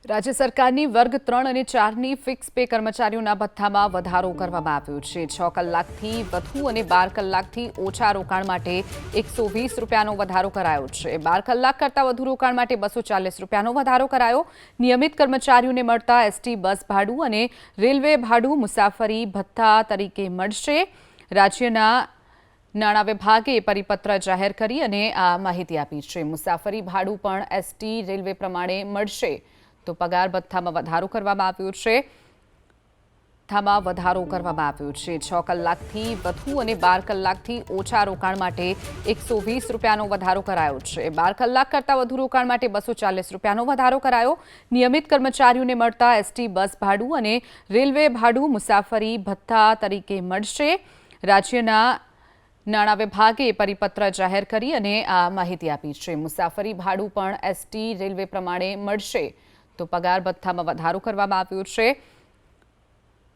રાજ્ય સરકારની વર્ગ 3 અને 4ની ફિક્સ પે કર્મચારીઓના ભથ્થામાં વધારો કરવામાં આવ્યો છે। 6 કલાકથી વધુ અને 12 કલાકથી ઓછા રોકાણ માટે 120 રૂપિયાનો વધારો કરાયો છે। 12 કલાક કરતાં વધુ રોકાણ માટે 240 રૂપિયાનો વધારો કરાયો। નિયમિત કર્મચારીઓને મળતા એસટી બસ ભાડું અને રેલવે ભાડું મુસાફરી ભથ્થા તરીકે મળશે। રાજ્યના નાણાં વિભાગે પરિપત્ર જાહેર કરી અને આ માહિતી આપી છે। મુસાફરી ભાડું પણ એસટી રેલવે પ્રમાણે મળશે। તો પગાર ભથ્થામાં વધારો કરવામાં આવ્યો છે। 6 કલાકથી વધુ અને 12 કલાકથી ઓછા રોકાણ માટે 120 રૂપિયાનો વધારો કરાયો છે। 12 કલાક કરતાં વધુ રોકાણ માટે 240 રૂપિયાનો વધારો કરાયો। નિયમિત કર્મચારીઓને મળતા એસટી બસ ભાડું અને રેલવે ભાડું મુસાફરી ભથ્થા તરીકે મળશે। રાજ્યના નાણાં વિભાગે પરિપત્ર જાહેર કરી અને આ માહિતી આપી છે। મુસાફરી ભાડું પણ એસટી રેલવે પ્રમાણે મળશે। તો પગાર ભથ્થામાં વધારો કરવામાં આવ્યો છે।